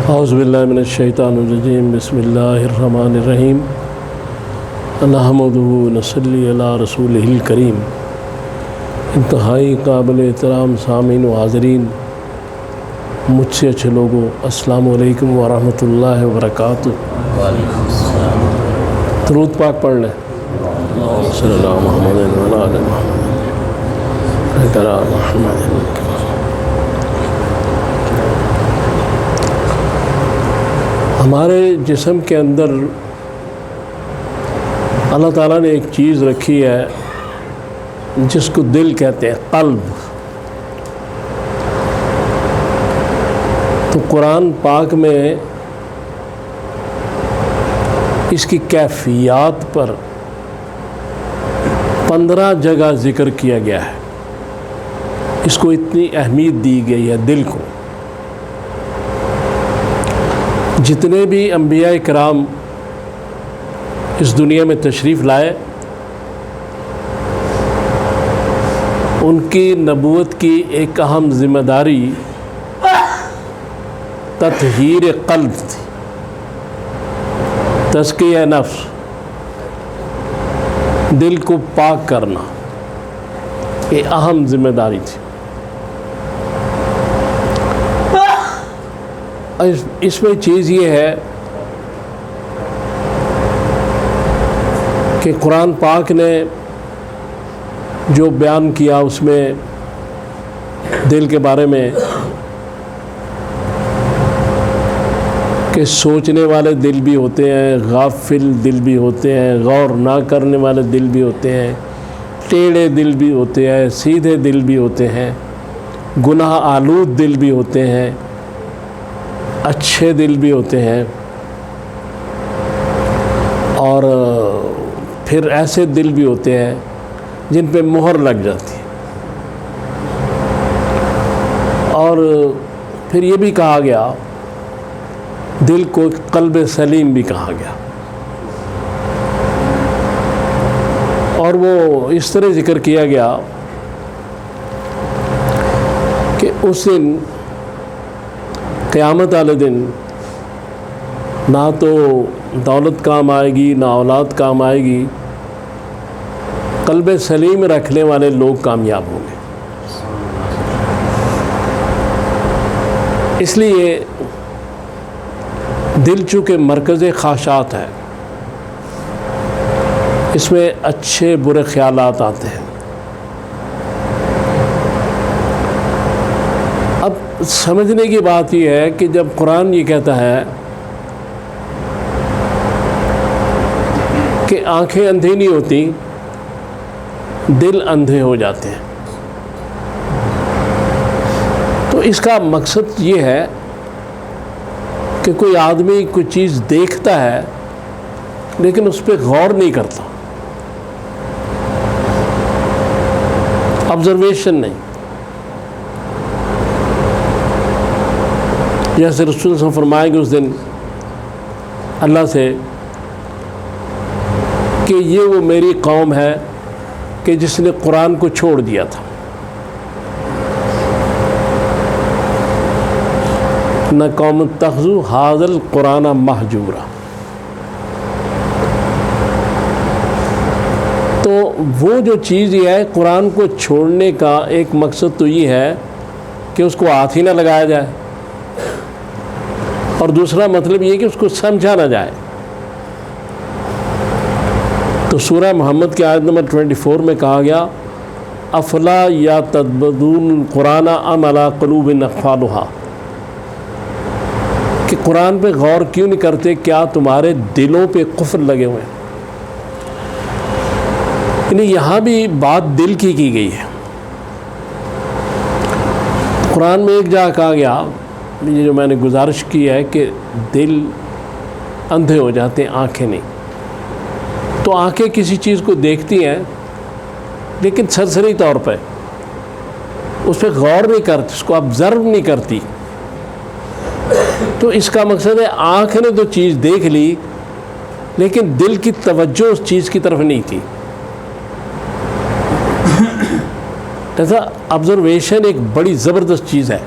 اعوذ باللہ من الشیطان الرجیم بسم اللہ الرحمن الرحیم نحمدہ ونصلی علی رسولہ الکریم۔ انتہائی قابل احترام سامعین و حاضرین، مجھ سے اچھے لوگوں، السلام علیکم ورحمۃ اللہ وبرکاتہ۔ درود پاک پڑھ لیں۔ صلی اللہ محمد وعلی آل محمد۔ ہمارے جسم کے اندر اللہ تعالیٰ نے ایک چیز رکھی ہے جس کو دل کہتے ہیں، قلب۔ تو قرآن پاک میں اس کی کیفیات پر 15 جگہ ذکر کیا گیا ہے۔ اس کو اتنی اہمیت دی گئی ہے دل کو۔ جتنے بھی انبیاء کرام اس دنیا میں تشریف لائے، ان کی نبوت کی ایک اہم ذمہ داری تطہیر قلب تھی، تزکیہ نفس، دل کو پاک کرنا، یہ اہم ذمہ داری تھی۔ اس میں چیز یہ ہے کہ قرآن پاک نے جو بیان کیا اس میں دل کے بارے میں کہ سوچنے والے دل بھی ہوتے ہیں، غافل دل بھی ہوتے ہیں، غور نہ کرنے والے دل بھی ہوتے ہیں، ٹیڑھے دل بھی ہوتے ہیں، سیدھے دل بھی ہوتے ہیں، گناہ آلود دل بھی ہوتے ہیں، اچھے دل بھی ہوتے ہیں، اور پھر ایسے دل بھی ہوتے ہیں جن پہ مہر لگ جاتی ہے۔ اور پھر یہ بھی کہا گیا، دل کو قلب سلیم بھی کہا گیا، اور وہ اس طرح ذکر کیا گیا کہ اس دن، قیامت والے دن، نہ تو دولت کام آئے گی، نہ اولاد کام آئے گی، قلب سلیم رکھنے والے لوگ کامیاب ہوں گے۔ اس لیے دل چونکہ مرکز خواہشات ہے، اس میں اچھے برے خیالات آتے ہیں۔ اب سمجھنے کی بات یہ ہے کہ جب قرآن یہ کہتا ہے کہ آنکھیں اندھی نہیں ہوتی، دل اندھے ہو جاتے ہیں، تو اس کا مقصد یہ ہے کہ کوئی آدمی کوئی چیز دیکھتا ہے لیکن اس پہ غور نہیں کرتا، آبزرویشن نہیں۔ جیسے رسول صلی اللہ علیہ وسلم فرمائیں گے اس دن اللہ سے کہ یہ وہ میری قوم ہے کہ جس نے قرآن کو چھوڑ دیا تھا، نہ قوم اتخذوا ھذا القرآن مہجورا۔ تو وہ جو چیز یہ ہے، قرآن کو چھوڑنے کا ایک مقصد تو یہ ہے کہ اس کو ہاتھ ہی نہ لگایا جائے، اور دوسرا مطلب یہ کہ اس کو سمجھا نہ جائے۔ تو سورہ محمد کی آیت نمبر 24 میں کہا گیا، افلا یتدبرون القرآن ام علی قلوب اقفالها، کہ قرآن پہ غور کیوں نہیں کرتے، کیا تمہارے دلوں پہ قفل لگے ہوئے ہیں؟ یعنی یہاں بھی بات دل کی گئی ہے۔ قرآن میں ایک جگہ کہا گیا، یہ جو میں نے گزارش کی ہے کہ دل اندھے ہو جاتے ہیں، آنکھیں نہیں۔ تو آنکھیں کسی چیز کو دیکھتی ہیں لیکن سرسری طور پہ اس پہ غور نہیں کرتی، اس کو آبزرو نہیں کرتی۔ تو اس کا مقصد ہے آنکھ نے تو چیز دیکھ لی لیکن دل کی توجہ اس چیز کی طرف نہیں تھی۔ لہذا آبزرویشن ایک بڑی زبردست چیز ہے۔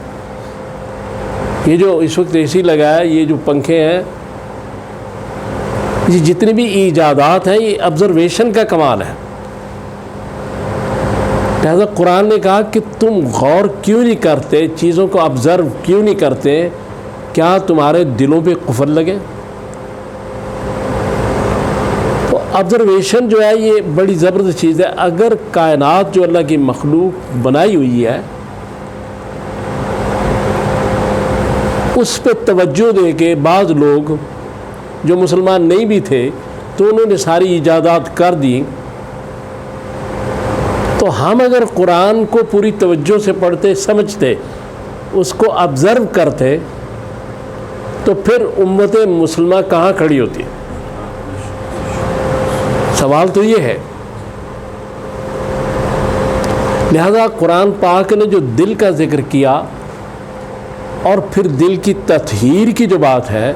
یہ جو اس وقت اے سی لگا ہے، یہ جو پنکھے ہیں، یہ جتنی بھی ایجادات ہیں یہ آبزرویشن کا کمال ہے۔ لہذا قرآن نے کہا کہ تم غور کیوں نہیں کرتے، چیزوں کو آبزرو کیوں نہیں کرتے، کیا تمہارے دلوں پہ قفل لگے؟ تو آبزرویشن جو ہے یہ بڑی زبردست چیز ہے۔ اگر کائنات جو اللہ کی مخلوق بنائی ہوئی ہے اس پہ توجہ دے کے بعض لوگ جو مسلمان نہیں بھی تھے تو انہوں نے ساری ایجادات کر دی، تو ہم اگر قرآن کو پوری توجہ سے پڑھتے، سمجھتے، اس کو آبزرو کرتے، تو پھر امت مسلمہ کہاں کھڑی ہوتی ہے؟ سوال تو یہ ہے۔ لہذا قرآن پاک نے جو دل کا ذکر کیا اور پھر دل کی تطہیر کی جو بات ہے،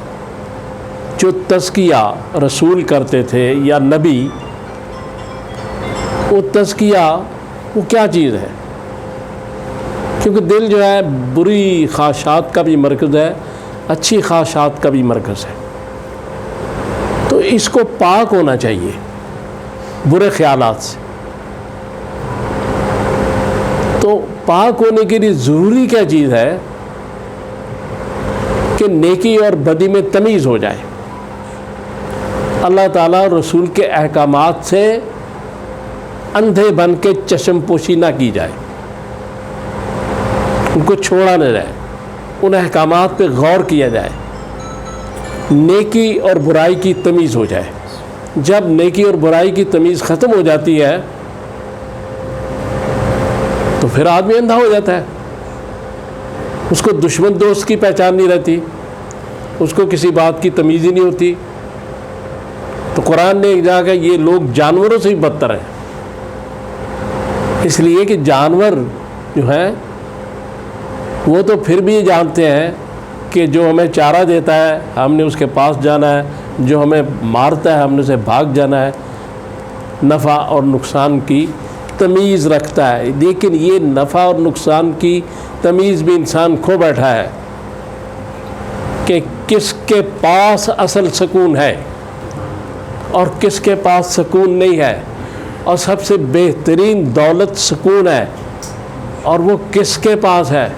جو تزکیہ رسول کرتے تھے یا نبی، وہ تزکیہ وہ کیا چیز ہے؟ کیونکہ دل جو ہے بری خواہشات کا بھی مرکز ہے، اچھی خواہشات کا بھی مرکز ہے، تو اس کو پاک ہونا چاہیے برے خیالات سے۔ تو پاک ہونے کے لیے ضروری کیا چیز ہے کہ نیکی اور بدی میں تمیز ہو جائے، اللہ تعالیٰ اور رسول کے احکامات سے اندھے بن کے چشم پوشی نہ کی جائے، ان کو چھوڑا نہ جائے، ان احکامات پہ غور کیا جائے، نیکی اور برائی کی تمیز ہو جائے۔ جب نیکی اور برائی کی تمیز ختم ہو جاتی ہے تو پھر آدمی اندھا ہو جاتا ہے، اس کو دشمن دوست کی پہچان نہیں رہتی، اس کو کسی بات کی تمیز ہی نہیں ہوتی۔ تو قرآن نے جا کہ یہ لوگ جانوروں سے بھی بدتر ہیں، اس لیے کہ جانور جو ہیں وہ تو پھر بھی جانتے ہیں کہ جو ہمیں چارہ دیتا ہے ہم نے اس کے پاس جانا ہے، جو ہمیں مارتا ہے ہم نے اسے بھاگ جانا ہے، نفع اور نقصان کی تمیز رکھتا ہے۔ لیکن یہ نفع اور نقصان کی تمیز بھی انسان کھو بیٹھا ہے کہ کس کے پاس اصل سکون ہے اور کس کے پاس سکون نہیں ہے، اور سب سے بہترین دولت سکون ہے، اور وہ کس کے پاس ہے،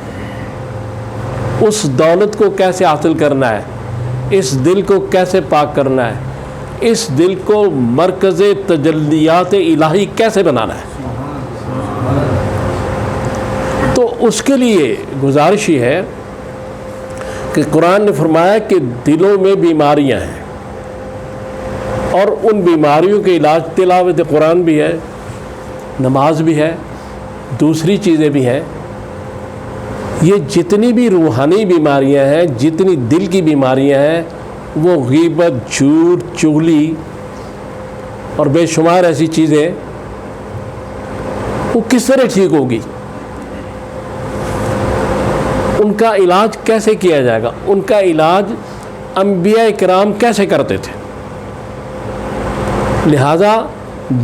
اس دولت کو کیسے حاصل کرنا ہے، اس دل کو کیسے پاک کرنا ہے، اس دل کو مرکز تجلیات الہی کیسے بنانا ہے۔ تو اس کے لیے گزارش یہ ہے کہ قرآن نے فرمایا کہ دلوں میں بیماریاں ہیں، اور ان بیماریوں کے علاج تلاوت قرآن بھی ہے، نماز بھی ہے، دوسری چیزیں بھی ہیں۔ یہ جتنی بھی روحانی بیماریاں ہیں، جتنی دل کی بیماریاں ہیں، وہ غیبت، جھوٹ، چغلی اور بے شمار ایسی چیزیں، وہ کس طرح ٹھیک ہوگی؟ ان کا علاج کیسے کیا جائے گا؟ ان کا علاج انبیاء کرام کیسے کرتے تھے؟ لہذا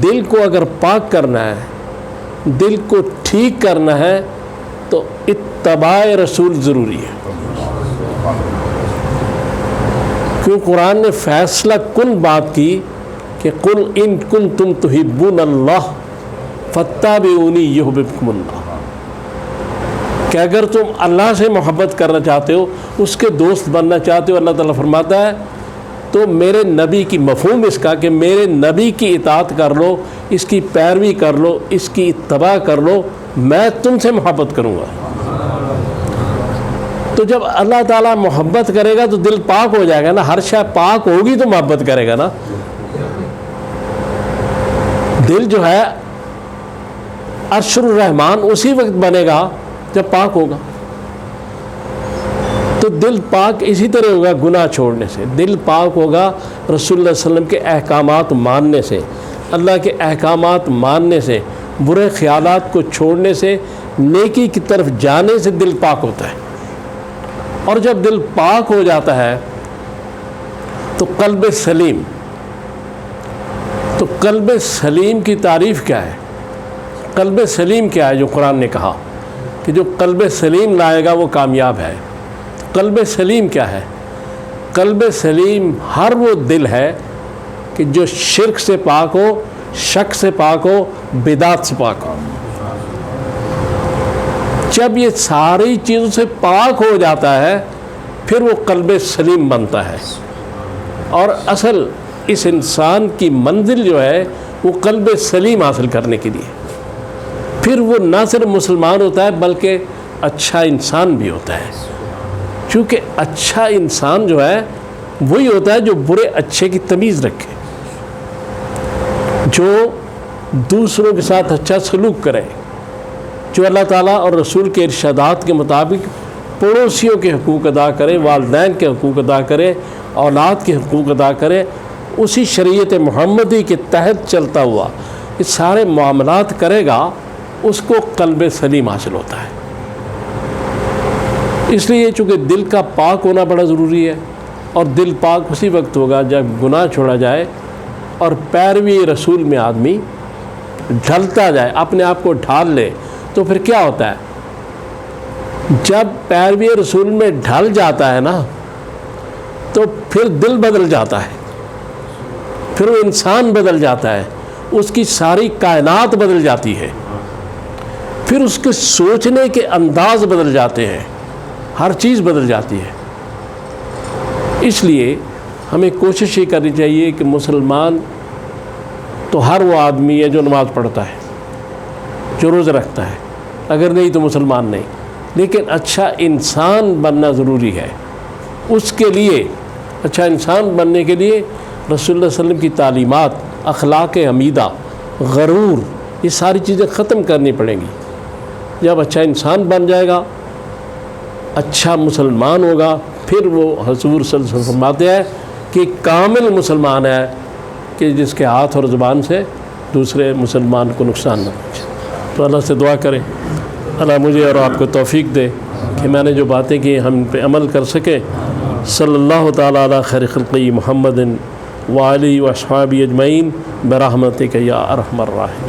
دل کو اگر پاک کرنا ہے، دل کو ٹھیک کرنا ہے، تو اتباع رسول ضروری ہے۔ کیوں قرآن نے فیصلہ کن بات کی کہ قل ان کنتم تحبون اللہ فاتبعونی یحببکم اللہ، کہ اگر تم اللہ سے محبت کرنا چاہتے ہو، اس کے دوست بننا چاہتے ہو، اللہ تعالیٰ فرماتا ہے تو میرے نبی کی، مفہوم اس کا کہ میرے نبی کی اطاعت کر لو، اس کی پیروی کر لو، اس کی اتباع کر لو، میں تم سے محبت کروں گا۔ تو جب اللہ تعالیٰ محبت کرے گا تو دل پاک ہو جائے گا نا، ہر شے پاک ہوگی تو محبت کرے گا نا۔ دل جو ہے عرش الرحمن اسی وقت بنے گا جب پاک ہوگا۔ تو دل پاک اسی طرح ہوگا گناہ چھوڑنے سے، دل پاک ہوگا رسول اللہ صلی اللہ علیہ وسلم کے احکامات ماننے سے، اللہ کے احکامات ماننے سے، برے خیالات کو چھوڑنے سے، نیکی کی طرف جانے سے دل پاک ہوتا ہے۔ اور جب دل پاک ہو جاتا ہے تو قلب سلیم، تو قلب سلیم کی تعریف کیا ہے؟ قلب سلیم کیا ہے جو قرآن نے کہا کہ جو قلب سلیم لائے گا وہ کامیاب ہے۔ قلب سلیم کیا ہے؟ قلب سلیم ہر وہ دل ہے کہ جو شرک سے پاک ہو، شک سے پاک ہو، بدعت سے پاک ہو۔ جب یہ ساری چیزوں سے پاک ہو جاتا ہے پھر وہ قلب سلیم بنتا ہے۔ اور اصل اس انسان کی منزل جو ہے وہ قلب سلیم حاصل کرنے کے لیے، پھر وہ نہ صرف مسلمان ہوتا ہے بلکہ اچھا انسان بھی ہوتا ہے۔ چونکہ اچھا انسان جو ہے وہی ہوتا ہے جو برے اچھے کی تمیز رکھے، جو دوسروں کے ساتھ اچھا سلوک کرے، جو اللہ تعالیٰ اور رسول کے ارشادات کے مطابق پڑوسیوں کے حقوق ادا کرے، والدین کے حقوق ادا کرے، اولاد کے حقوق ادا کرے، اسی شریعت محمدی کے تحت چلتا ہوا یہ سارے معاملات کرے گا، اس کو قلب سلیم حاصل ہوتا ہے۔ اس لیے چونکہ دل کا پاک ہونا بڑا ضروری ہے، اور دل پاک اسی وقت ہوگا جب گناہ چھوڑا جائے اور پیروی رسول میں آدمی ڈھلتا جائے، اپنے آپ کو ڈھال لے۔ تو پھر کیا ہوتا ہے؟ جب پیروی رسول میں ڈھل جاتا ہے نا تو پھر دل بدل جاتا ہے، پھر وہ انسان بدل جاتا ہے، اس کی ساری کائنات بدل جاتی ہے، پھر اس کے سوچنے کے انداز بدل جاتے ہیں، ہر چیز بدل جاتی ہے۔ اس لیے ہمیں کوشش یہ کرنی چاہیے کہ مسلمان تو ہر وہ آدمی ہے جو نماز پڑھتا ہے، جو روزہ رکھتا ہے، اگر نہیں تو مسلمان نہیں، لیکن اچھا انسان بننا ضروری ہے۔ اس کے لیے اچھا انسان بننے کے لیے رسول اللہ صلی اللہ علیہ وسلم کی تعلیمات، اخلاق حمیدہ، غرور، یہ ساری چیزیں ختم کرنی پڑیں گی۔ جب اچھا انسان بن جائے گا، اچھا مسلمان ہوگا، پھر وہ حضور صلی اللہ علیہ وسلم فرماتے ہیں کہ کامل مسلمان ہے کہ جس کے ہاتھ اور زبان سے دوسرے مسلمان کو نقصان نہ پہنچے۔ تو اللہ سے دعا کریں اللہ مجھے اور آپ کو توفیق دے کہ میں نے جو باتیں کی ہم پہ عمل کر سکیں۔ صلی اللہ تعالیٰ علی خیر خلقہ محمد وآلہ واصحابہ اجمعین برحمتک یا ارحم الراحمین۔